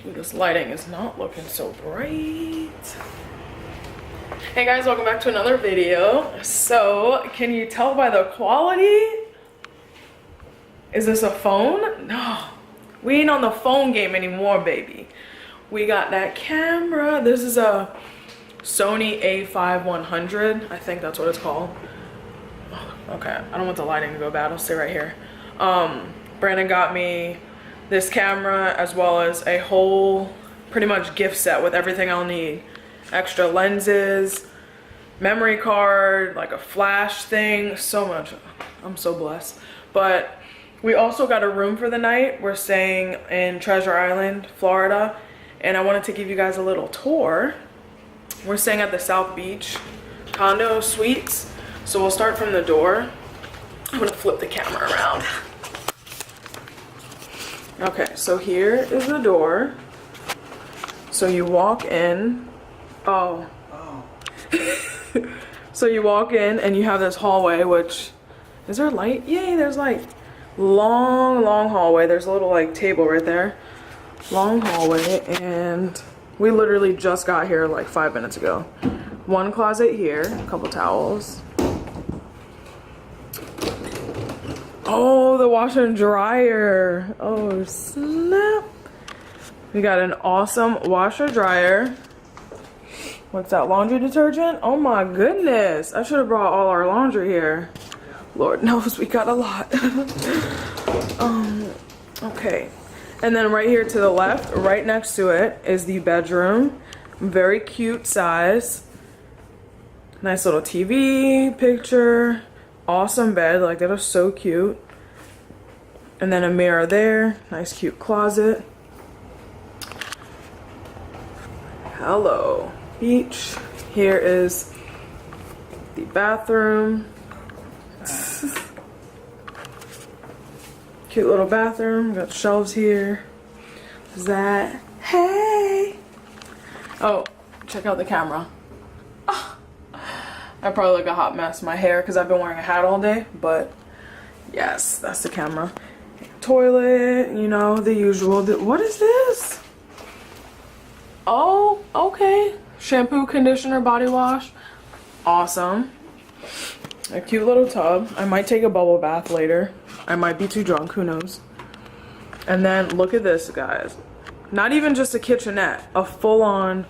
Ooh, this lighting is not looking so bright. Hey guys, welcome back to another video. So, can you tell by the quality? Is this a phone? No, we ain't on the phone game anymore, baby. We got that camera. This is a Sony A5100. I think that's what it's called. Okay, I don't want the lighting to go bad. I'll stay right here. Brandon got me this camera as well as a whole pretty much gift set with everything I'll need. Extra lenses, memory card, like a flash thing, so much. I'm so blessed. But we also got a room for the night. We're staying in Treasure Island, Florida, and I wanted to give you guys a little tour. We're staying at the South Beach Condo Suites. So we'll start from the door. I'm gonna flip the camera around. Okay, so here is the door. So you walk in. Oh. So you walk in and you have this hallway, which, is there light? Yay, there's light. Long hallway. There's a little like table right there. Long hallway, and we literally just got here like 5 minutes ago. One closet here, a couple towels. Oh, the washer and dryer. Oh, snap. We got an awesome washer dryer. What's that, laundry detergent? Oh my goodness. I should have brought all our laundry here. Lord knows we got a lot. Okay. And then right here to the left, right next to it, is the bedroom. Very cute size. Nice little TV picture. Awesome bed, like that was so cute. And then a mirror there. Nice cute closet. Hello, beach. Here is the bathroom. Cute little bathroom. Got shelves here. That. Hey. Oh, check out the camera. I probably look a hot mess. My hair, because I've been wearing a hat all day. But yes, that's the camera. Toilet, you know, the usual. What is this? Oh, okay. Shampoo, conditioner, body wash. Awesome. A cute little tub. I might take a bubble bath later. I might be too drunk, who knows. And then look at this, guys. Not even just a kitchenette, a full-on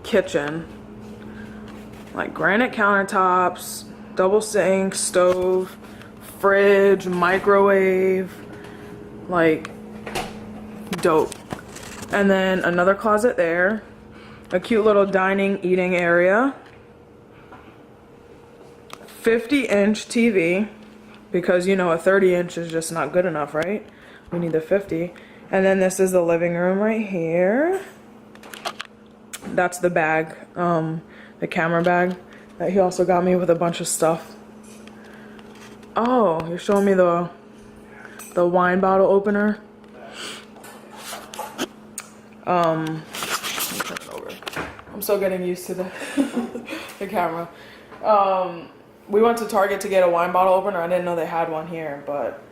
kitchen. Like granite countertops, double sink, stove, fridge, microwave, like dope. And then another closet there, a cute little dining, eating area. 50-inch TV, because you know a 30-inch is just not good enough, right? We need the 50. And then this is the living room right here. That's the bag, the camera bag that he also got me with a bunch of stuff. Oh, you're showing me the wine bottle opener. Let me turn it over. I'm still getting used to the camera. We went to Target to get a wine bottle opener. I didn't know they had one here, but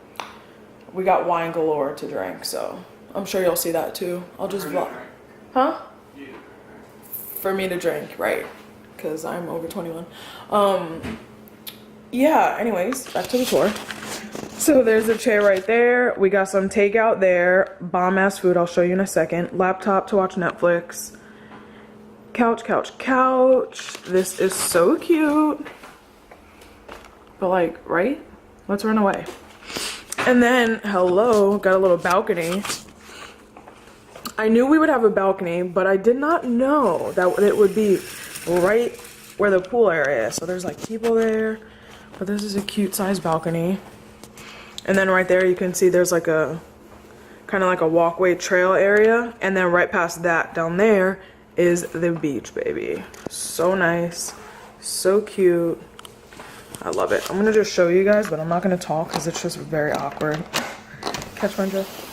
we got wine galore to drink, so I'm sure you'll see that too. I'll just vlog. Huh? For me to drink, right? Because I'm over 21. Yeah, anyways, back to the tour. So there's a chair right there. We got some takeout there. Bomb ass food, I'll show you in a second. Laptop to watch Netflix. Couch, couch, couch. This is so cute. But like, right? Let's run away. And then, hello, got a little balcony. I knew we would have a balcony, but I did not know that it would be right where the pool area is. So there's like people there, but this is a cute size balcony. And then right there you can see there's like a kind of like a walkway trail area, and then right past that down there is the beach, baby. So nice, so cute. I love it. I'm gonna just show you guys, but I'm not gonna talk because it's just very awkward. Catch my drift.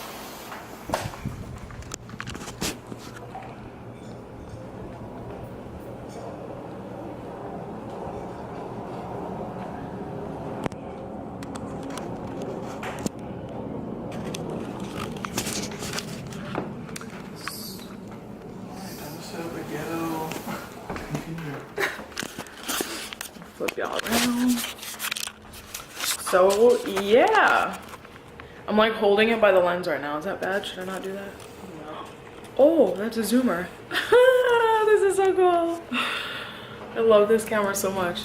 So yeah, I'm like holding it by the lens right now. Is that bad? Should I not do that? No. Oh, that's a zoomer. This is so cool. I love this camera so much.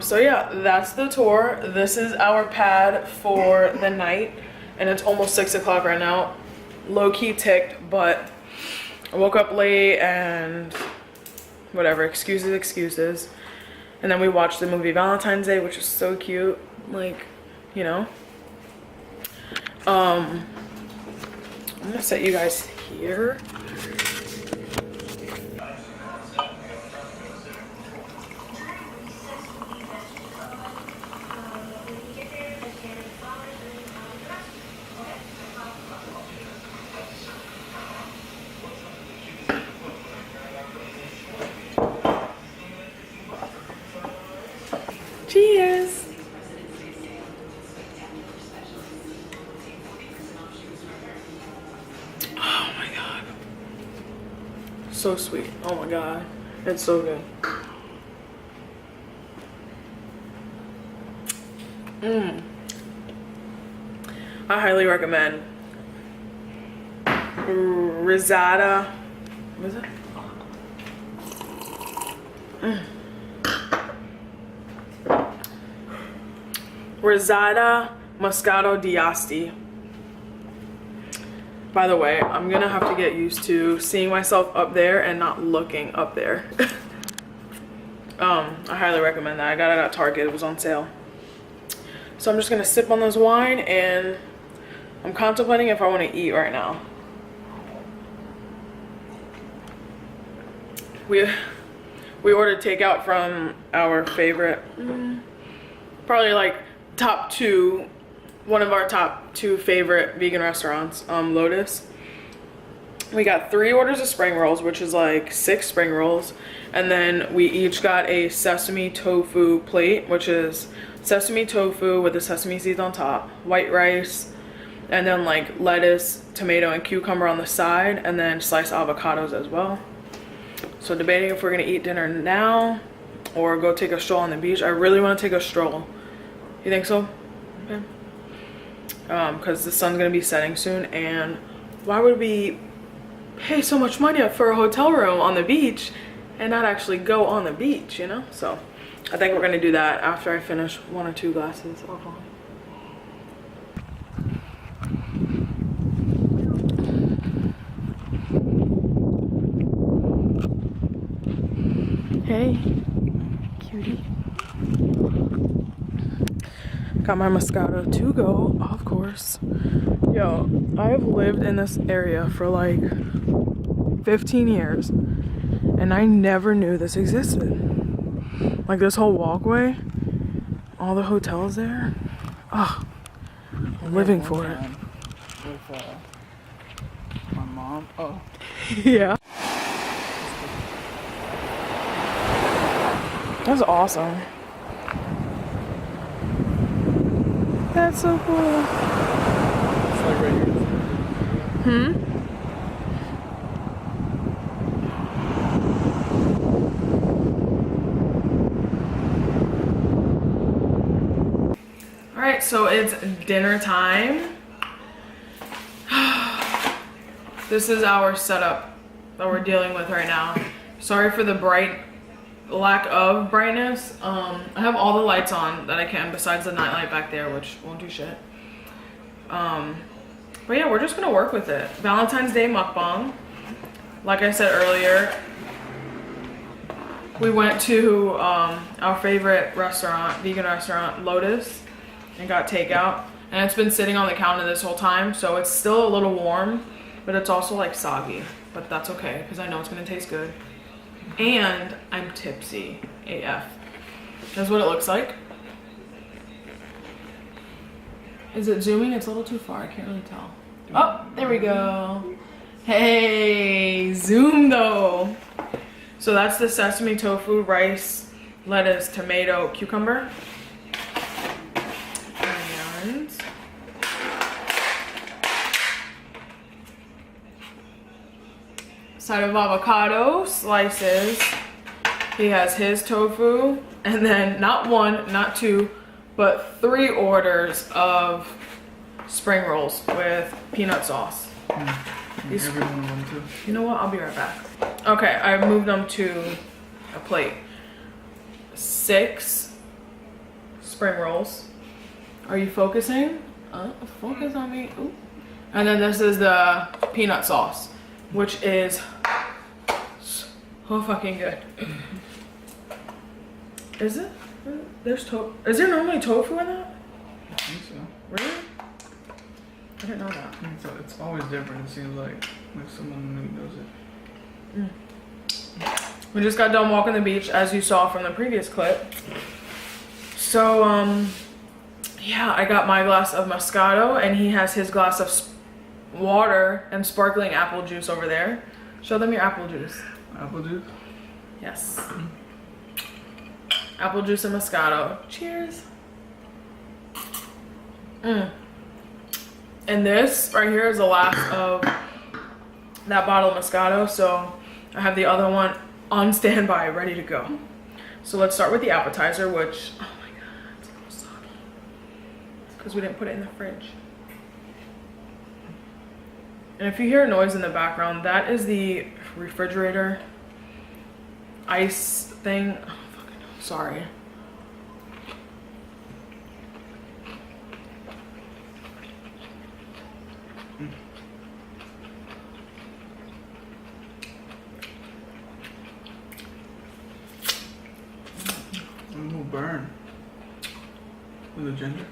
So yeah, that's the tour. This is our pad for the night, and it's almost 6 o'clock right now. Low-key ticked, but I woke up late and whatever, excuses. And then we watched the movie Valentines Day, which is so cute. Like, you know. I'm gonna set you guys here. Cheers. Oh my god. So sweet. Oh my god. It's so good. I highly recommend risata. What is it? Risata Moscato d'Asti. By the way, I'm gonna have to get used to seeing myself up there and not looking up there. I highly recommend that. I got it at Target. It was on sale. So I'm just gonna sip on this wine, and I'm contemplating if I want to eat right now. We ordered takeout from our favorite, probably like top two, one of our top two favorite vegan restaurants, Lotus. We got 3 orders of spring rolls, which is like 6 spring rolls, and then we each got a sesame tofu plate, which is sesame tofu with the sesame seeds on top, white rice, and then like lettuce, tomato, and cucumber on the side, and then sliced avocados as well. So debating if we're gonna eat dinner now or go take a stroll on the beach. I really want to take a stroll. You think so? Okay. Because the sun's gonna be setting soon, and why would we pay so much money for a hotel room on the beach and not actually go on the beach, you know? So I think we're gonna do that after I finish 1 or 2 glasses of wine. Hey, cutie. Got my Moscato to go, of course. Yo, I have lived in this area for like 15 years, and I never knew this existed. Like this whole walkway, all the hotels there. Oh, I'm living for it. With my mom. Oh. Yeah. That's awesome. That's so cool. It's like right here. Alright, so it's dinner time. This is our setup that we're dealing with right now. Sorry for the lack of brightness. I have all the lights on that I can besides the nightlight back there, which won't do shit. But yeah, we're just gonna work with it. Valentine's Day mukbang. Like I said earlier, we went to our favorite restaurant, vegan restaurant, Lotus, and got takeout. And it's been sitting on the counter this whole time, so it's still a little warm, but it's also like soggy. But that's okay, because I know it's gonna taste good. And I'm tipsy AF. That's what it looks like. Is it zooming? It's a little too far. I can't really tell. Oh, there we go. Hey, zoom though. So that's the sesame tofu, rice, lettuce, tomato, cucumber. And side of avocado slices. He has his tofu, and then not 1, not 2, but 3 orders of spring rolls with peanut sauce. These, every one of them too. you know what? I'll be right back. Okay, I moved them to a plate. 6 spring rolls. Are you focusing? Focus on me. Ooh. And then this is the peanut sauce, which is so fucking good. Is it? There's is there normally tofu in that? I think so. Really? I didn't know that. It's always different. It seems like someone new does it. We just got done walking the beach, as you saw from the previous clip. So, yeah, I got my glass of Moscato, and he has his glass of water and sparkling apple juice over there. Show them your apple juice. Apple juice? Yes. Apple juice and Moscato. Cheers. And this right here is the last of that bottle of Moscato, so I have the other one on standby, ready to go. So let's start with the appetizer, which, oh my god, it's a little soggy. It's because we didn't put it in the fridge. And if you hear a noise in the background, that is the refrigerator ice thing. Oh, fucking sorry. Ooh, burn. With the ginger.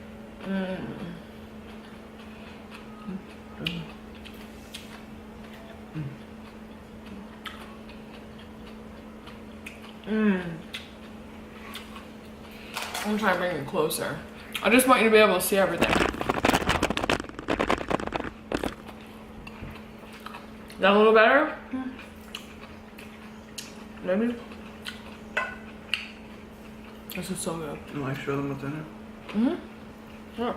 I'm trying to bring it closer. I just want you to be able to see everything. Is that a little better? Maybe? This is so good. You want to show them what's in it? Yeah.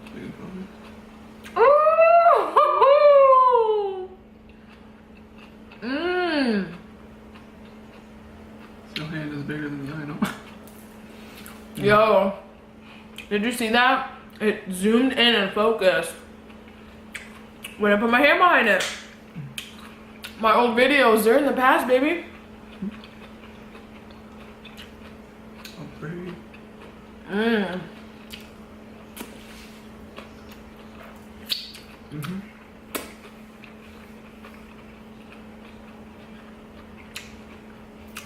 So you can film it. Your hand is bigger than the item. Yo, did you see that? It zoomed in and focused when I put my hand behind it. My old videos, they're in the past, baby. Oh, pretty.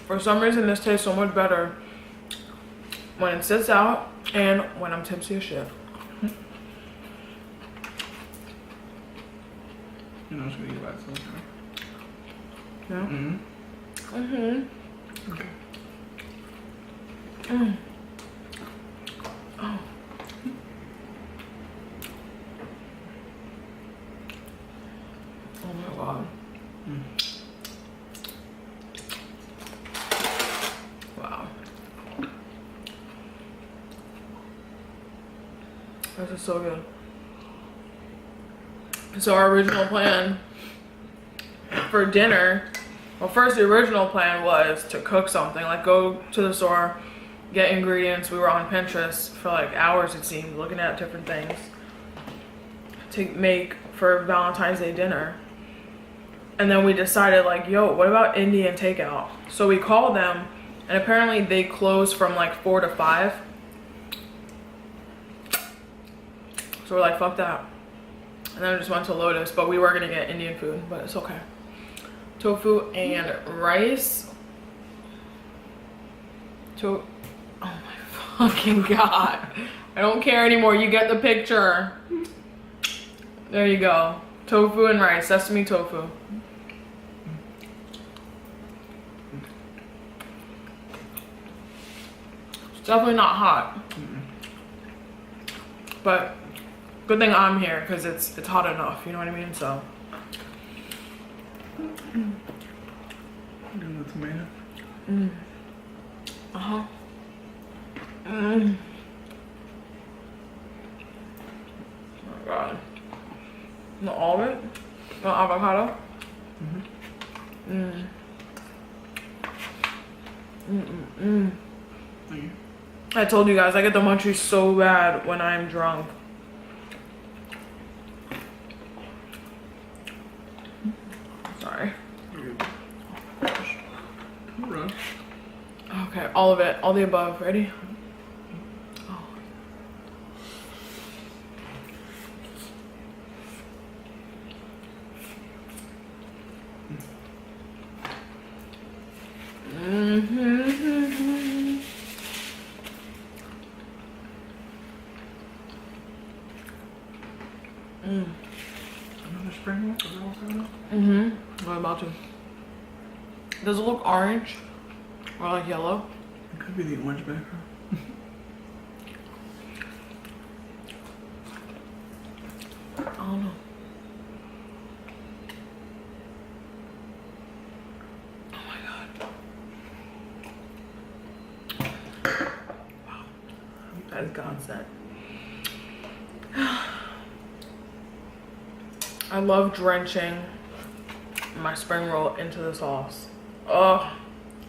For some reason, this tastes so much better when it sits out and when I'm tipsy as shit. You know, it's gonna get back to something. Yeah. Okay. Oh. Oh my god. Wow. This is so good. So our original plan for dinner, well, first the original plan was to cook something, like go to the store, get ingredients. We were on Pinterest for like hours, it seemed, looking at different things to make for Valentine's Day dinner. And then we decided, like, yo, what about Indian takeout? So we called them, and apparently they close from like 4 to 5. So we're like, fuck that. And then I just went to Lotus, but we were gonna get Indian food, but it's okay. Tofu and rice. Oh my fucking god. I don't care anymore, you get the picture. There you go. Tofu and rice, sesame tofu. It's definitely not hot. But good thing I'm here because it's hot enough, you know what I mean? So And the tomato. uh-huh. Oh my god. No almond? No avocado? Thank you. I told you guys, I get the munchies so bad when I'm drunk. Sorry. You're good. Don't rush. Okay, all of it, all the above. Ready? Oh. Another spring roll? Is that what's going on? I'm about to. Does it look orange or like yellow? It could be the orange background. I don't know. Oh my god. Wow. That is godsend. I love drenching my spring roll into the sauce. Oh,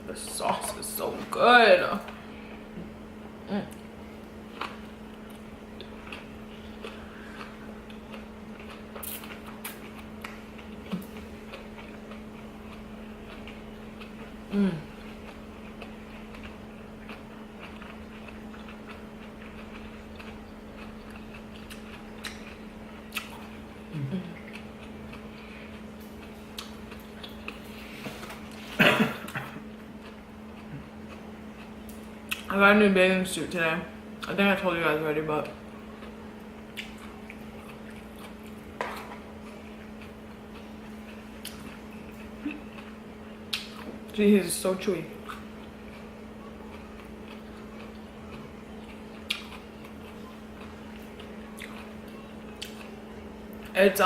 the sauce is so good. I got a new bathing suit today. I think I told you guys already, but gee, he's so chewy. It's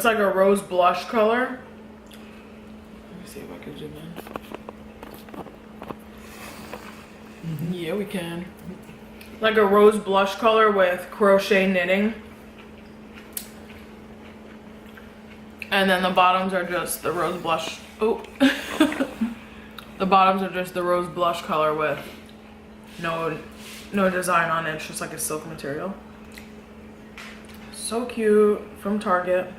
like a rose blush color. Let me see if I can zoom in. Yeah, we can. Like a rose blush color with crochet knitting. And then the bottoms are just the rose blush. Oh. The bottoms are just the rose blush color with no design on it. It's just like a silk material. So cute, from Target.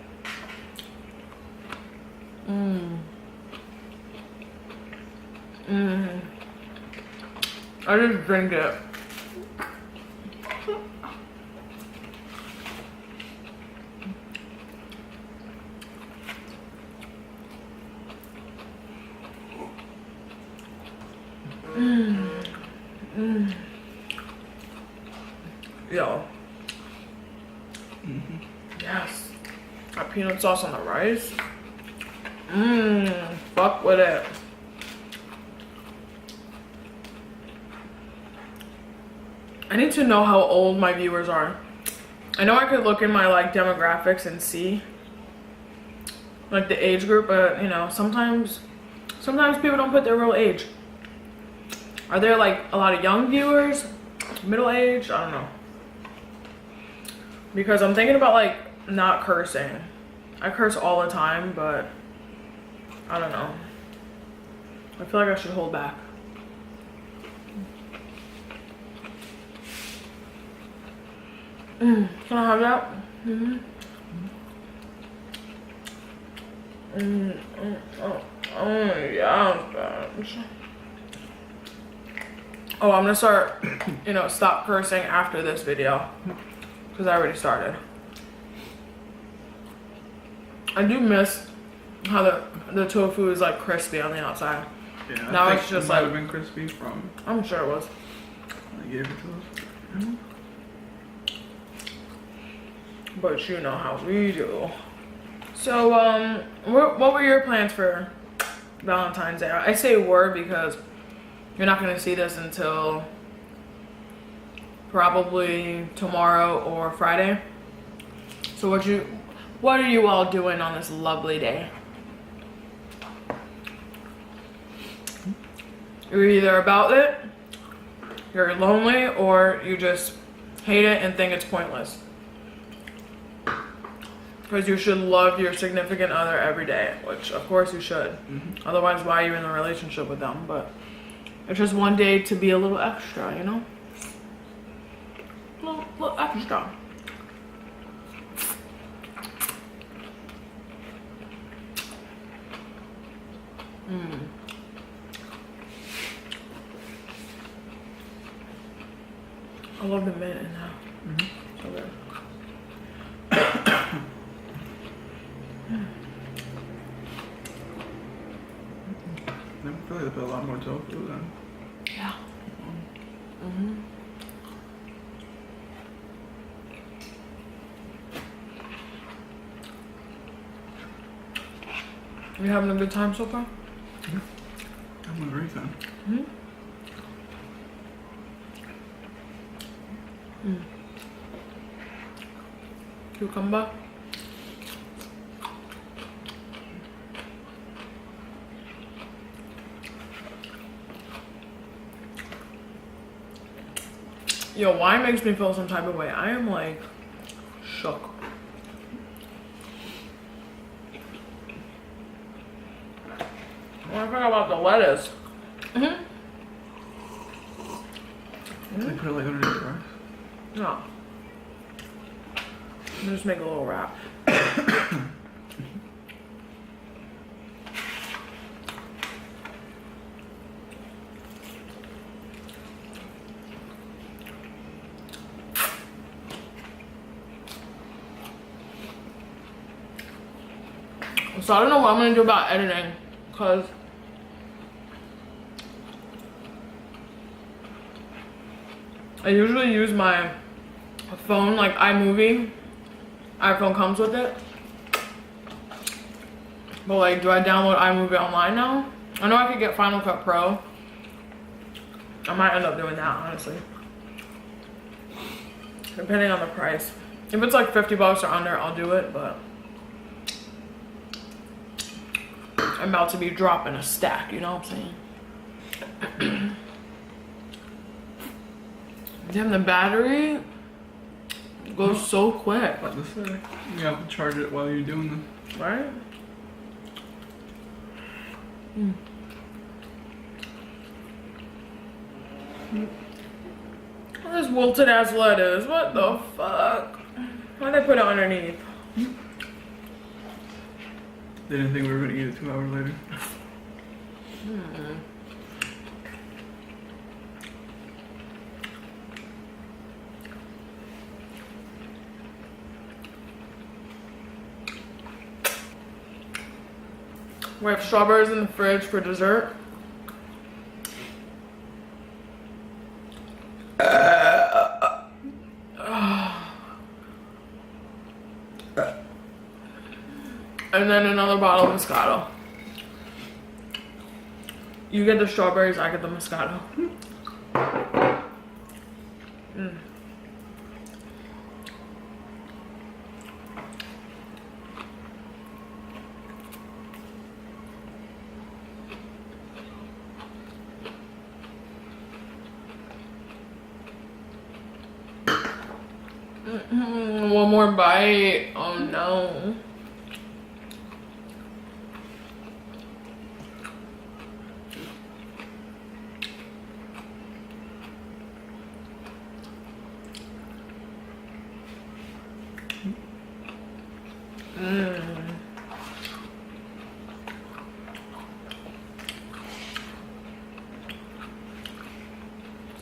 I just drink it. Yo. Yes. Got peanut sauce on the rice. Fuck with it. I need to know how old my viewers are. I know I could look in my like demographics and see like the age group, but you know, sometimes people don't put their real age. Are there like a lot of young viewers? Middle age? I don't know. Because I'm thinking about like not cursing. I curse all the time, but I don't know. I feel like I should hold back. Can I have that? Oh yeah. Oh, I'm gonna start, stop cursing after this video. Because I already started. I do miss how the tofu is like crispy on the outside. Yeah, now I it's think just it might like, have been crispy from. I'm sure it was. I gave it to us. But you know how we do. So, what were your plans for Valentine's Day? I say were because you're not going to see this until probably tomorrow or Friday. So what are you all doing on this lovely day? You're either about it, you're lonely, or you just hate it and think it's pointless. Because you should love your significant other every day, which of course you should. Otherwise, why are you in a relationship with them? But It's just one day to be a little extra, you know? Little extra. I love the mint in that. So good. I feel like they put a lot more tofu than. Yeah. You having a good time so far? I'm a great time. Cucumber. Yo, wine makes me feel some type of way. I am like shook. I forgot about the lettuce. They put it like underneath the rice. No. Just make a little wrap. So I don't know what I'm gonna do about editing, cause I usually use my phone, like iMovie. iPhone comes with it. But like, do I download iMovie online now? I know I could get Final Cut Pro. I might end up doing that, honestly. Depending on the price. If it's like 50 bucks or under, I'll do it, but I'm about to be dropping a stack, you know what I'm saying? Damn, the battery goes so quick. About to say, you have to charge it while you're doing this. Right? This wilted ass lettuce. What the fuck? Why'd they put it underneath? They didn't think we were gonna eat it 2 hours later. We have strawberries in the fridge for dessert. And then another bottle of Moscato. You get the strawberries, I get the Moscato. One more bite. Oh no.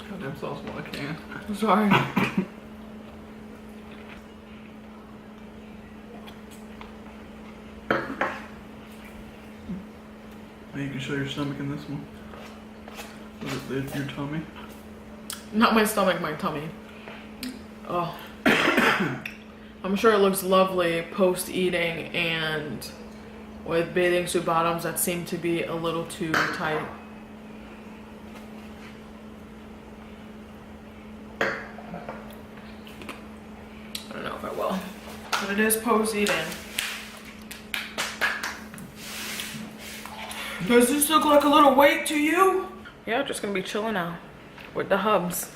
Goddamn sauce while I can. Sorry. Now you can show your stomach in this one. Was it your tummy? Not my stomach, my tummy. Oh. I'm sure it looks lovely post-eating and with bathing suit bottoms that seem to be a little too tight. I don't know if I will. But it is post-eating. Does this look like a little weight to you? Yeah, just gonna be chilling now with the hubs.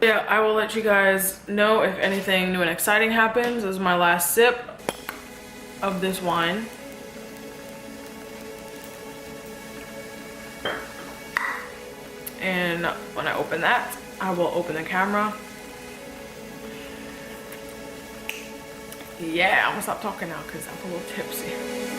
Yeah, I will let you guys know if anything new and exciting happens. This is my last sip of this wine. And when I open that, I will open the camera. Yeah, I'm gonna stop talking now because I'm a little tipsy.